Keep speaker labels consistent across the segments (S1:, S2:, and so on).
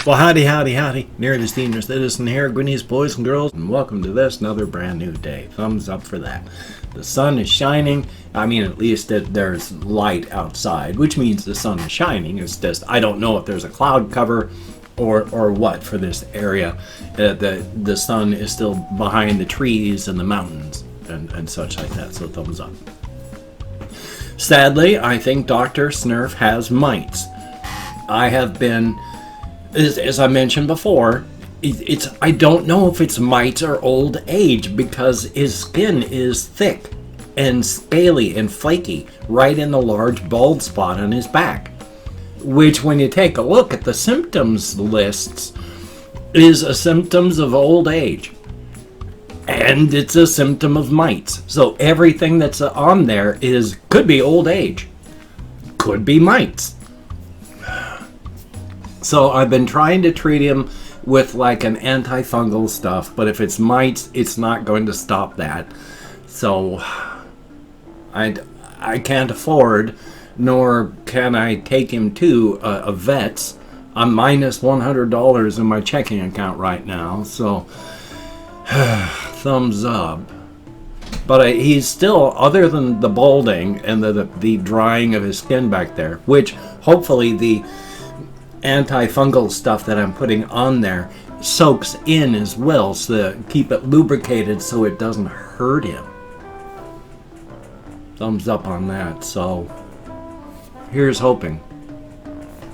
S1: Well, howdy, howdy, howdy. Nearly Senior Citizen here, Gwynny's boys and girls, and welcome to this, another brand new day. Thumbs up for that. The sun is shining. I mean, at least there's light outside, which means the sun is shining. It's just, I don't know if there's a cloud cover or what for this area. The sun is still behind the trees and the mountains and such like that, so thumbs up. Sadly, I think Dr. Snurf has mites. I have been, as I mentioned before, I don't know if it's mites or old age because his skin is thick and scaly and flaky right in the large bald spot on his back, which when you take a look at the symptoms lists is a symptoms of old age and it's a symptom of mites. So everything that's on there could be old age, could be mites. So I've been trying to treat him with like an antifungal stuff, but if it's mites, it's not going to stop that. So I can't afford, nor can I take him to a vet's. I'm minus $100 in my checking account right now, so thumbs up. But he's still, other than the balding and the drying of his skin back there, which hopefully the antifungal stuff that I'm putting on there soaks in as well, so to keep it lubricated so it doesn't hurt him. Thumbs up on that. So here's hoping.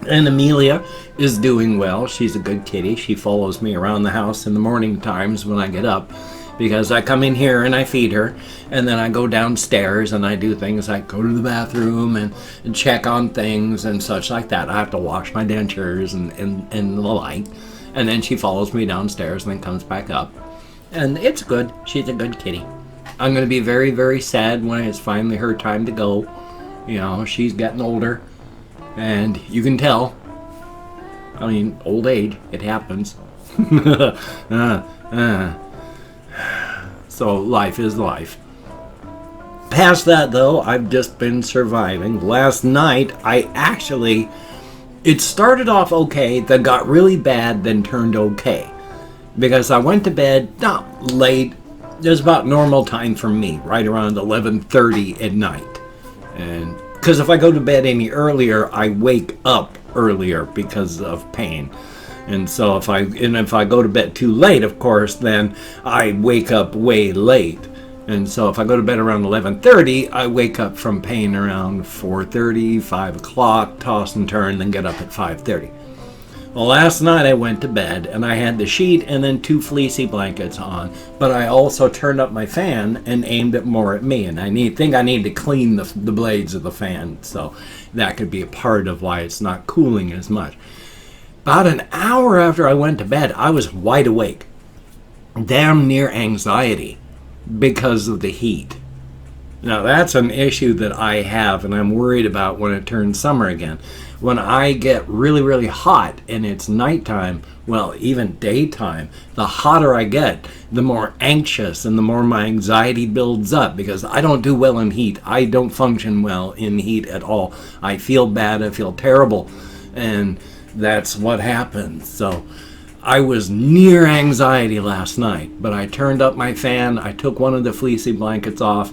S1: And Amelia is doing well. She's a good kitty. She follows me around the house in the morning times when I get up, because I come in here and I feed her, and then I go downstairs and I do things like go to the bathroom and check on things and such like that. I have to wash my dentures and the like. And then she follows me downstairs and then comes back up. And it's good. She's a good kitty. I'm going to be very, very sad when it's finally her time to go. You know, she's getting older. And you can tell. I mean, old age. It happens. So life is life. Past that though, I've just been surviving. Last night, it started off okay, then got really bad, then turned okay. Because I went to bed, not late, it was about normal time for me, right around 11:30 at night. And because if I go to bed any earlier, I wake up earlier because of pain. And so if I go to bed too late, of course, then I wake up way late. And so if I go to bed around 11:30, I wake up from pain around 4:30, 5 o'clock, toss and turn, then get up at 5:30. Well, last night I went to bed and I had the sheet and then 2 fleecy blankets on, but I also turned up my fan and aimed it more at me. And I think I need to clean the blades of the fan, so that could be a part of why it's not cooling as much. About an hour after I went to bed, I was wide awake. Damn near anxiety because of the heat. Now that's an issue that I have and I'm worried about when it turns summer again. When I get really, really hot and it's nighttime, well, even daytime, the hotter I get, the more anxious and the more my anxiety builds up, because I don't do well in heat. I don't function well in heat at all. I feel bad, I feel terrible, and that's what happens. So I was near anxiety last night, but I turned up my fan, I took one of the fleecy blankets off,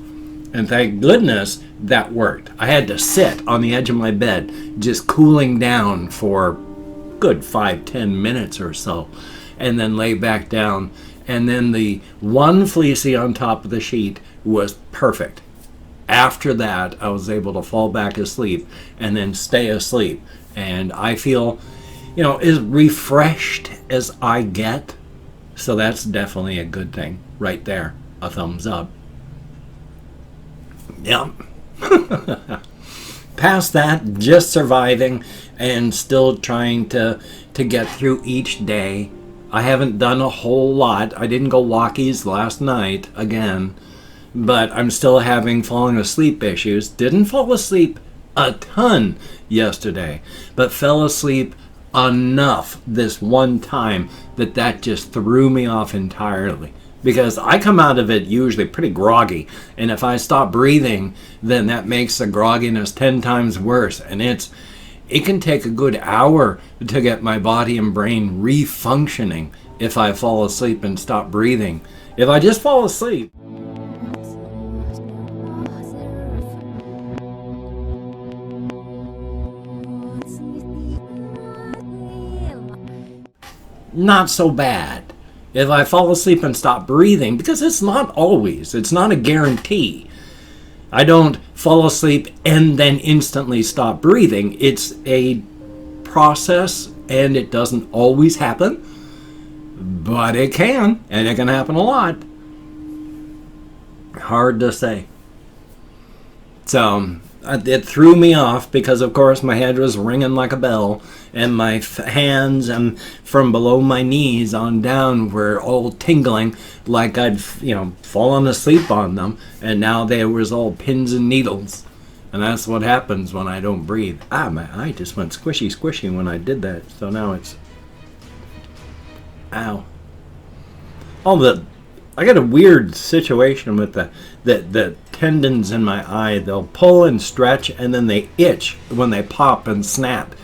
S1: and thank goodness that worked. I had to sit on the edge of my bed just cooling down for good 5-10 minutes or so, and then lay back down. And then the one fleecy on top of the sheet was perfect. After that, I was able to fall back asleep and then stay asleep. And I feel, as refreshed as I get. So that's definitely a good thing right there. A thumbs up. Yep. Past that, just surviving and still trying to get through each day. I haven't done a whole lot. I didn't go walkies last night again, but I'm still having falling asleep issues. Didn't fall asleep a ton yesterday, but fell asleep enough this one time that just threw me off entirely. Because I come out of it usually pretty groggy, and if I stop breathing, then that makes the grogginess 10 times worse. And it can take a good hour to get my body and brain refunctioning if I fall asleep and stop breathing. If I just fall asleep, not so bad. If I fall asleep and stop breathing, because it's not always, it's not a guarantee. I don't fall asleep and then instantly stop breathing. It's a process, and it doesn't always happen, but it can, and it can happen a lot. Hard to say. So it threw me off because, of course, my head was ringing like a bell, and my hands and from below my knees on down were all tingling like I'd, fallen asleep on them, and now they was all pins and needles. And that's what happens when I don't breathe. My eye just went squishy when I did that, so now it's... Ow. I got a weird situation with the tendons in my eye. They'll pull and stretch, and then they itch when they pop and snap.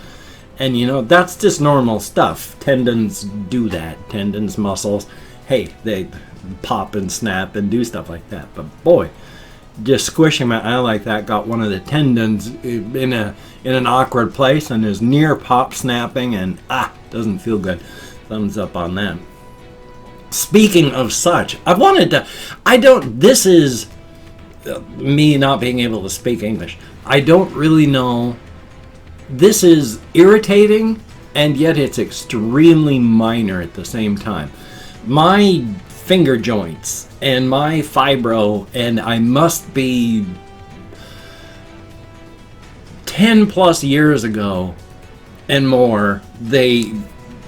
S1: And that's just normal stuff. Tendons do that. Tendons, muscles, hey, they pop and snap and do stuff like that. But boy, just squishing my eye like that got one of the tendons in an awkward place, and is near pop snapping, and doesn't feel good. Thumbs up on that. Speaking of such, this is me not being able to speak English. I don't really know. This is irritating, and yet it's extremely minor at the same time. My finger joints and my fibro, and I must be 10 plus years ago and more, they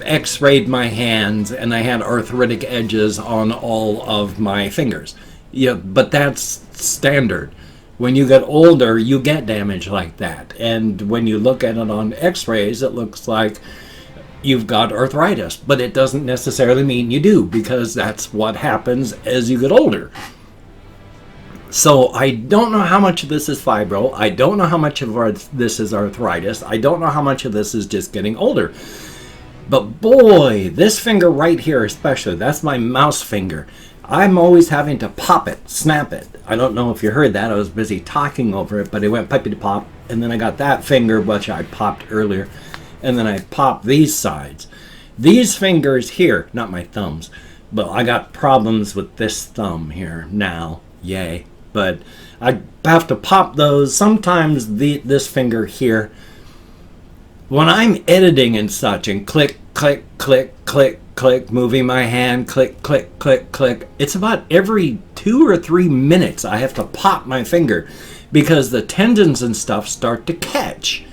S1: x-rayed my hands, and I had arthritic edges on all of my fingers. Yeah, but that's standard. When you get older, you get damage like that. And when you look at it on x-rays, it looks like you've got arthritis. But it doesn't necessarily mean you do, because that's what happens as you get older. So I don't know how much of this is fibro. I don't know how much of this is arthritis. I don't know how much of this is just getting older. But boy, this finger right here especially, that's my mouse finger. I'm always having to pop it, snap it. I don't know if you heard that. I was busy talking over it, but it went pippity-pop. And then I got that finger, which I popped earlier. And then I popped these sides. These fingers here, not my thumbs, but I got problems with this thumb here now. Yay. But I have to pop those. Sometimes this finger here. When I'm editing and such, and click, click, click, click, click, moving my hand, click, click, click, click, it's about every 2 or 3 minutes I have to pop my finger, because the tendons and stuff start to catch.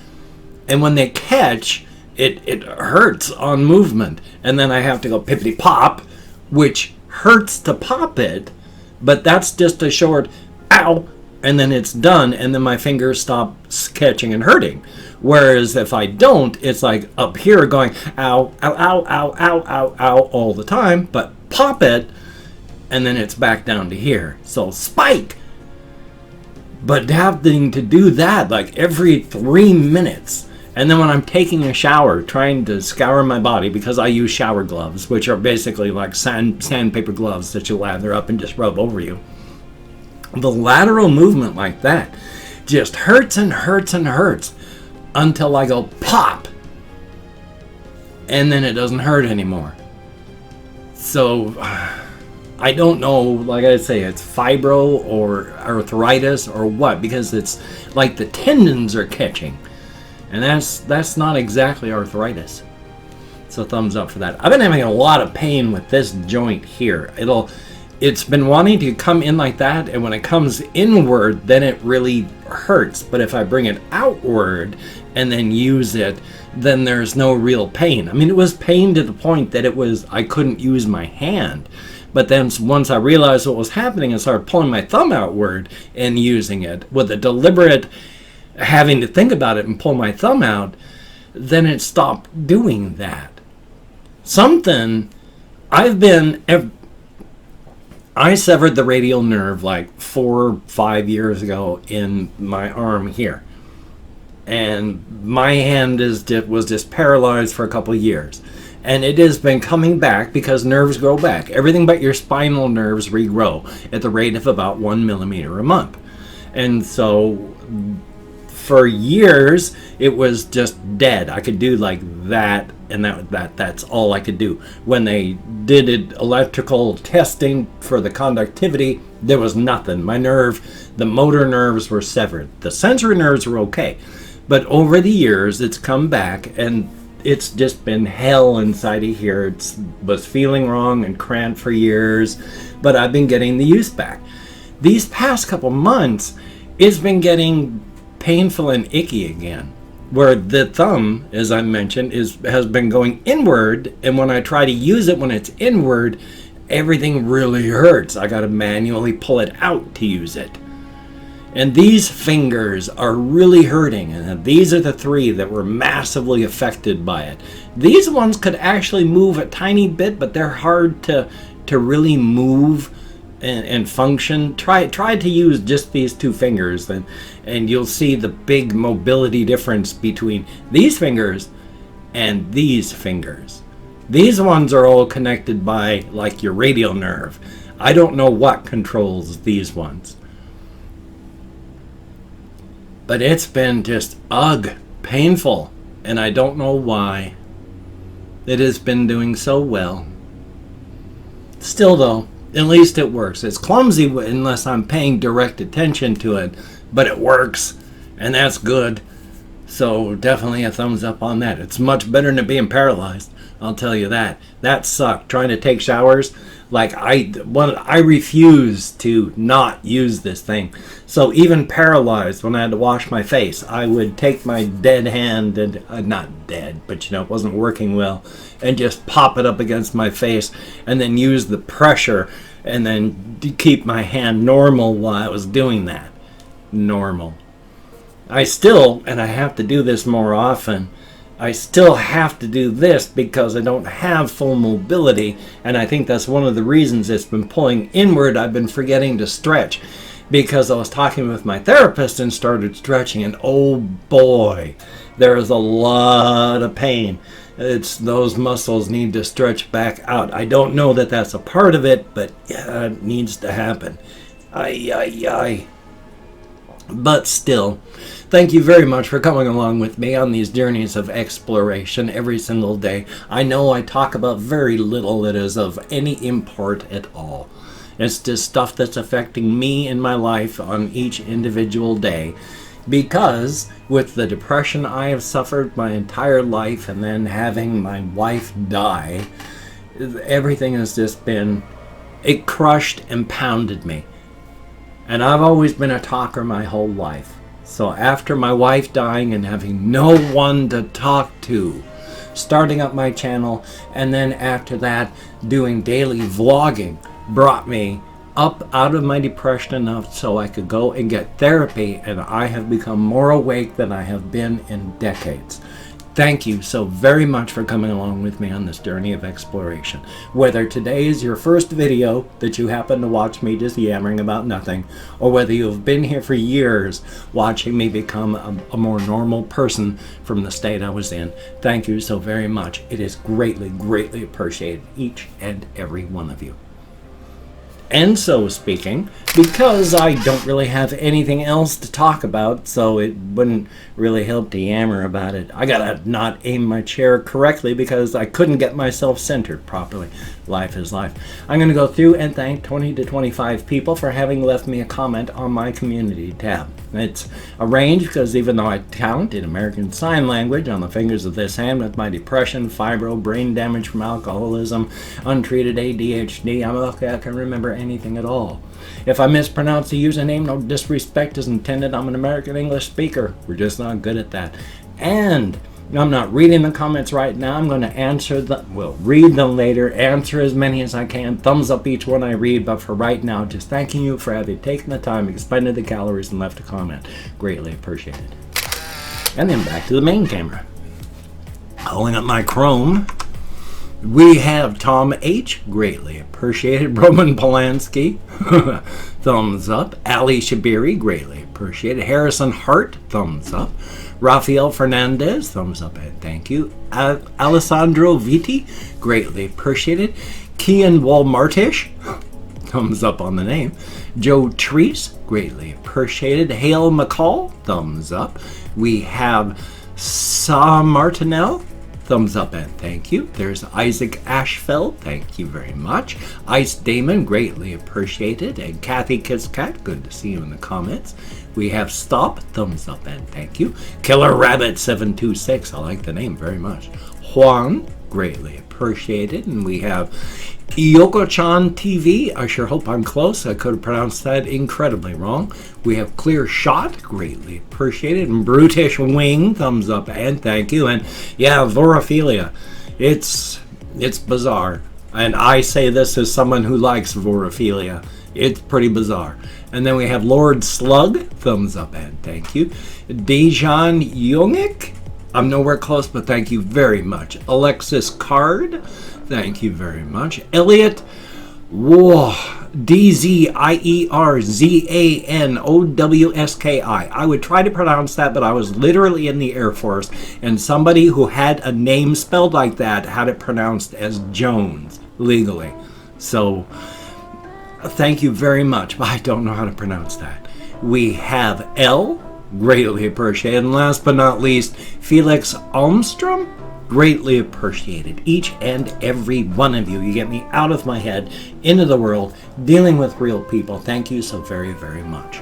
S1: And when they catch, it hurts on movement. And then I have to go pippity pop, which hurts to pop it, but that's just a short ow, and then it's done, and then my fingers stop catching and hurting. Whereas if I don't, it's like up here going ow, ow, ow, ow, ow, ow, ow all the time, but pop it, and then it's back down to here. So spike! But having to do that like every 3 minutes, and then when I'm taking a shower, trying to scour my body, because I use shower gloves, which are basically like sandpaper gloves that you lather up and just rub over you. The lateral movement like that just hurts and hurts and hurts until I go pop, and then it doesn't hurt anymore. So I don't know, like I say, it's fibro or arthritis or what, because it's like the tendons are catching, and that's not exactly arthritis. So thumbs up for that. I've been having a lot of pain with this joint here. It's been wanting to come in like that, and when it comes inward, then it really hurts. But if I bring it outward and then use it, then there's no real pain. I mean, it was pain to the point that I couldn't use my hand. But then once I realized what was happening and started pulling my thumb outward and using it with a deliberate having to think about it and pull my thumb out, then it stopped doing that. I severed the radial nerve like 4 or 5 years ago in my arm here. And my hand was just paralyzed for a couple of years. And it has been coming back because nerves grow back. Everything but your spinal nerves regrow at the rate of about 1 millimeter a month. And so for years, it was just dead. I could do like that, and that's all I could do. When they did electrical testing for the conductivity, there was nothing. The motor nerves were severed. The sensory nerves were okay. But over the years, it's come back, and it's just been hell inside of here. It was feeling wrong and cramped for years, but I've been getting the use back. These past couple months, it's been getting painful and icky again, where the thumb, as I mentioned, has been going inward, and when I try to use it when it's inward, everything really hurts. I got to manually pull it out to use it. And these fingers are really hurting, and these are the 3 that were massively affected by it. These ones could actually move a tiny bit, but they're hard to really move and function. Try to use just these 2 fingers, and you'll see the big mobility difference between these fingers and these fingers. These ones are all connected by like your radial nerve. I don't know what controls these ones. But it's been just painful, and I don't know why. It has been doing so well. Still though, at least it works. It's clumsy unless I'm paying direct attention to it, but it works, and that's good. So definitely a thumbs up on that. It's much better than being paralyzed, I'll tell you that. That sucked. Trying to take showers, like I refuse to not use this thing. So even paralyzed, when I had to wash my face, I would take my dead hand, and not dead, but it wasn't working well, and just pop it up against my face, and then use the pressure, and then keep my hand normal while I was doing that. Normal. And I have to do this more often, I still have to do this because I don't have full mobility, and I think that's one of the reasons it's been pulling inward. I've been forgetting to stretch because I was talking with my therapist and started stretching, and oh boy, there is a lot of pain. Those muscles need to stretch back out. I don't know that that's a part of it, but yeah, it needs to happen. But still, thank you very much for coming along with me on these journeys of exploration every single day. I know I talk about very little that is of any import at all. It's just stuff that's affecting me in my life on each individual day. Because with the depression I have suffered my entire life, and then having my wife die, everything has just been, it crushed and pounded me. And I've always been a talker my whole life. So after my wife dying and having no one to talk to, starting up my channel, and then after that doing daily vlogging, brought me up out of my depression enough so I could go and get therapy, and I have become more awake than I have been in decades. Thank you so very much for coming along with me on this journey of exploration. Whether today is your first video that you happen to watch me just yammering about nothing, or whether you have been here for years watching me become a more normal person from the state I was in, thank you so very much. It is greatly, greatly appreciated, each and every one of you. And so speaking, because I don't really have anything else to talk about, so it wouldn't really help to yammer about it. I gotta not aim my chair correctly because I couldn't get myself centered properly. Life is life. I'm gonna go through and thank 20 to 25 people for having left me a comment on my community tab. It's arranged because even though I count in American Sign Language on the fingers of this hand with my depression, fibro, brain damage from alcoholism, untreated ADHD, I'm lucky I can remember anything at all. If I mispronounce the username, no disrespect is intended. I'm an American English speaker. We're just not good at that. And I'm not reading the comments right now. I'm going to answer them. We'll read them later. Answer as many as I can. Thumbs up each one I read. But for right now, just thanking you for having taken the time, expended the calories, and left a comment. Greatly appreciated. And then back to the main camera. Pulling up my Chrome. We have Tom H. Greatly appreciated. Roman Polanski. Thumbs up. Ali Shabiri. Greatly appreciated. appreciated. Harrison Hart, thumbs up. Rafael Fernandez, thumbs up and thank you. Alessandro Viti, greatly appreciated. Kian Walmartish, thumbs up on the name. Joe Treese, greatly appreciated. Hale McCall, thumbs up. We have Sa Martinell, thumbs up and thank you. There's Isaac Ashfeld, thank you very much. Ice Damon, greatly appreciated. And Kathy Kisscat, good to see you in the comments. We have Stop, thumbs up and thank you. Killer Rabbit 726, I like the name very much. Juan, greatly appreciated. And we have Yoko-chan TV, I sure hope I'm close. I could have pronounced that incredibly wrong. We have Clear Shot, greatly appreciated. And Brutish Wing, thumbs up and thank you. And yeah, Vorophilia, it's bizarre. And I say this as someone who likes Vorophilia. It's pretty bizarre. And then we have Lord Slug, thumbs up and thank you. Dejan Yongik, I'm nowhere close, but thank you very much. Alexis Card, thank you very much. Elliot, whoa, DZIERZANOWSKI. I would try to pronounce that, but I was literally in the Air Force, and somebody who had a name spelled like that had it pronounced as Jones, legally. So, thank you very much, but I don't know how to pronounce that. We have L, greatly appreciated. And last but not least, Felix Almstrom, greatly appreciated. Each and every one of you. You get me out of my head, into the world, dealing with real people. Thank you so very, very much.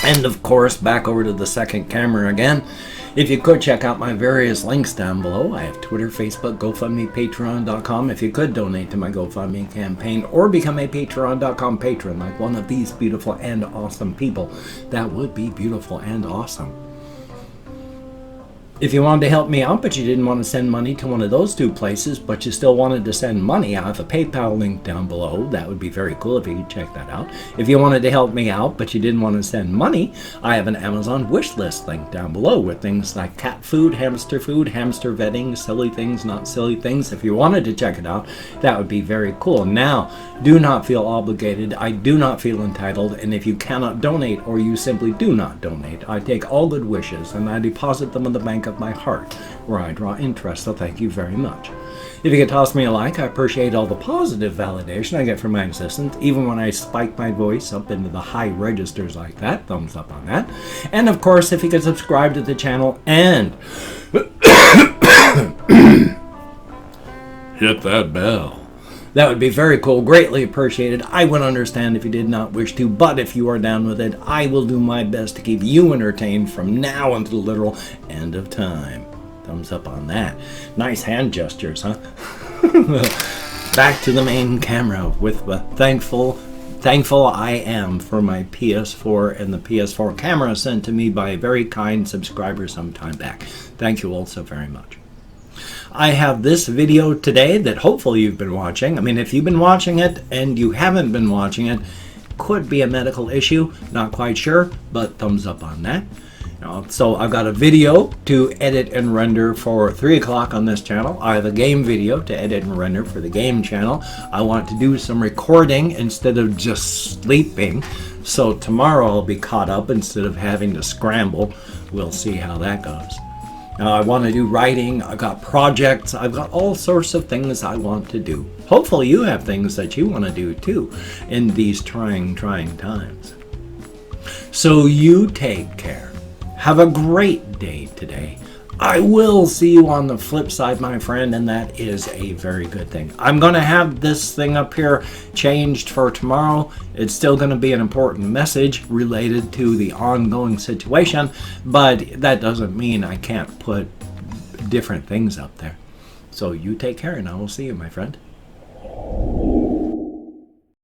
S1: And of course, back over to the second camera again. If you could check out my various links down below. I have Twitter, Facebook, GoFundMe, Patreon.com. If you could donate to my GoFundMe campaign or become a Patreon.com patron like one of these beautiful and awesome people, that would be beautiful and awesome. If you wanted to help me out, but you didn't want to send money to one of those two places, but you still wanted to send money, I have a PayPal link down below. That would be very cool if you could check that out. If you wanted to help me out, but you didn't want to send money, I have an Amazon wish list link down below with things like cat food, hamster vetting, silly things, not silly things. If you wanted to check it out, that would be very cool. Now, do not feel obligated. I do not feel entitled. And if you cannot donate or you simply do not donate, I take all good wishes and I deposit them in the bank of my heart, where I draw interest, so thank you very much. If you could toss me a like, I appreciate all the positive validation I get from my existence, even when I spike my voice up into the high registers like that. Thumbs up on that. And of course, if you could subscribe to the channel and hit that bell, that would be very cool, greatly appreciated. I would understand if you did not wish to, but if you are down with it, I will do my best to keep you entertained from now until the literal end of time. Thumbs up on that. Nice hand gestures, huh? Back to the main camera with the thankful I am for my PS4 and the PS4 camera sent to me by a very kind subscriber some time back. Thank you all so very much. I have this video today that hopefully you've been watching. I mean, if you've been watching it and you haven't been watching it, could be a medical issue. Not quite sure, but thumbs up on that. So I've got a video to edit and render for 3 o'clock on this channel. I have a game video to edit and render for the game channel. I want to do some recording instead of just sleeping. So tomorrow I'll be caught up instead of having to scramble. We'll see how that goes. I want to do writing, I've got projects, I've got all sorts of things I want to do. Hopefully you have things that you want to do too in these trying times. So you take care. Have a great day today. I will see you on the flip side, my friend, and that is a very good thing. I'm going to have this thing up here changed for tomorrow. It's still going to be an important message related to the ongoing situation, but that doesn't mean I can't put different things up there. So you take care, and I will see you, my friend.